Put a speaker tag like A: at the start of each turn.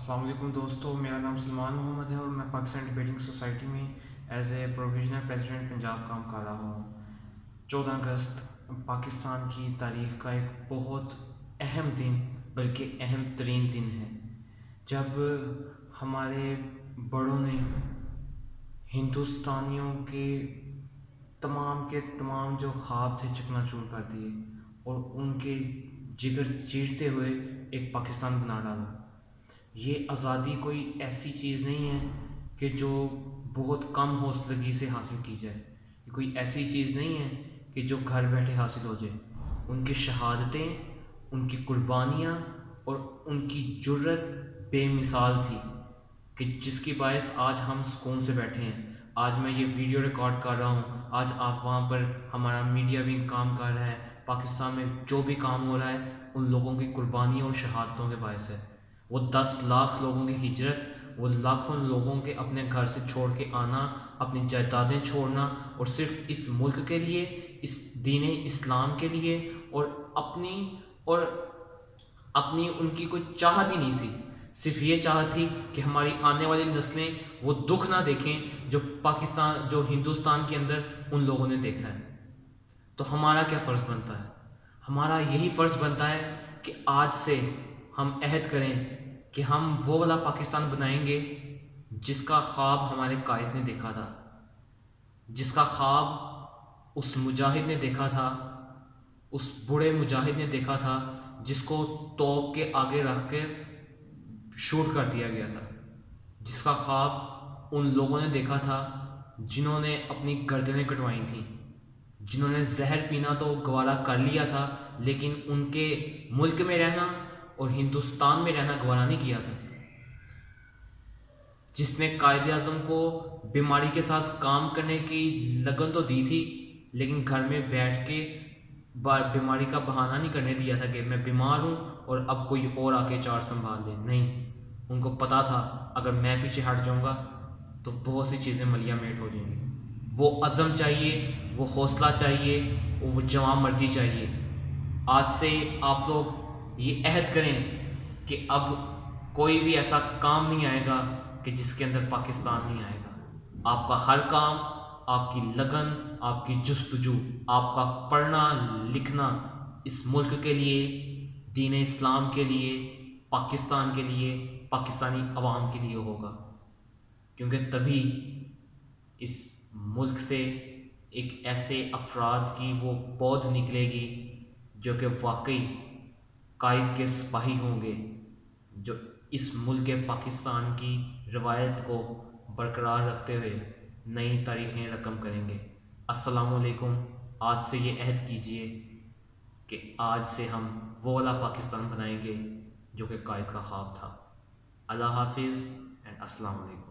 A: अस्सलाम वालेकुम दोस्तों, मेरा नाम सलमान मोहम्मद है और मैं पाकिस्तान डिबेटिंग सोसाइटी में as a provisional president Punjab काम कर रहा हूँ। 14 अगस्त पाकिस्तान की तारीख का एक बहुत अहम दिन, बल्कि अहम तरीन दिन है, जब हमारे बड़ों ने हिंदुस्तानियों के तमाम जो ख्वाब थे चकनाचूर कर दिए और उनके जिगर चीरते हुए एक पाकिस्तान बना डाला। ये आज़ादी कोई ऐसी चीज़ नहीं है कि जो बहुत कम हौसलगी से हासिल की जाए। ये कोई ऐसी चीज़ नहीं है कि जो घर बैठे हासिल हो जाए। उनकी शहादतें, उनकी कुर्बानियाँ और उनकी जुर्रत बेमिसाल थी कि जिसकी बायस आज हम सुकून से बैठे हैं। आज मैं ये वीडियो रिकॉर्ड कर रहा हूँ, आज आप वहाँ पर हमारा मीडिया भी काम कर रहा है। पाकिस्तान में जो भी काम हो रहा है उन लोगों की कुर्बानियों और शहादतों के बायस है। वो 10 लाख लोगों की हिजरत, वो लाखों लोगों के अपने घर से छोड़ के आना, अपनी जायदादें छोड़ना, और सिर्फ इस मुल्क के लिए, इस दीन इस्लाम के लिए, और अपनी उनकी कोई चाहत ही नहीं थी। सिर्फ ये चाहत थी कि हमारी आने वाली नस्लें वो दुख ना देखें जो हिंदुस्तान के अंदर उन लोगों ने देखा है। तो हमारा क्या फ़र्ज़ बनता है? हमारा यही फ़र्ज़ बनता है कि आज से हम अहद करें कि हम वो वाला पाकिस्तान बनाएंगे जिसका ख्वाब हमारे कायद ने देखा था, जिसका ख्वाब उस मुजाहिद ने देखा था, उस बूढ़े मुजाहिद ने देखा था जिसको तोप के आगे रख कर शूट कर दिया गया था, जिसका ख्वाब उन लोगों ने देखा था जिन्होंने अपनी गर्दनें कटवाई थी, जिन्होंने जहर पीना तो गवारा कर लिया था, लेकिन उनके मुल्क में रहना और हिंदुस्तान में रहना गवारा नहीं किया था। जिसने कायद आज़म को बीमारी के साथ काम करने की लगन तो दी थी, लेकिन घर में बैठ के बीमारी का बहाना नहीं करने दिया था कि मैं बीमार हूँ और अब कोई और आके चार संभाल ले। नहीं, उनको पता था अगर मैं पीछे हट जाऊँगा तो बहुत सी चीज़ें मलिया मेट हो जाएंगी। वो अज़म चाहिए, वो हौसला चाहिए, वो जवां मर्दी चाहिए। आज से आप लोग ये अहद करें कि अब कोई भी ऐसा काम नहीं आएगा कि जिसके अंदर पाकिस्तान नहीं आएगा। आपका हर काम, आपकी लगन, आपकी जुस्तजू, आपका पढ़ना लिखना इस मुल्क के लिए, दीन इस्लाम के लिए, पाकिस्तान के लिए, पाकिस्तानी अवाम के लिए होगा। क्योंकि तभी इस मुल्क से एक ऐसे अफराद की वो पौध निकलेगी जो कि वाकई कायद के सिपाही होंगे, जो इस मुल्क पाकिस्तान की रवायत को बरकरार रखते हुए नई तारीखें रकम करेंगे। अस्सलामुअलैकुम। आज से ये अहद कीजिए कि आज से हम वो वाला पाकिस्तान बनाएंगे जो कि कायद का ख्वाब था। अल्लाह हाफिज़ एंड अस्सलामुअलैकुम।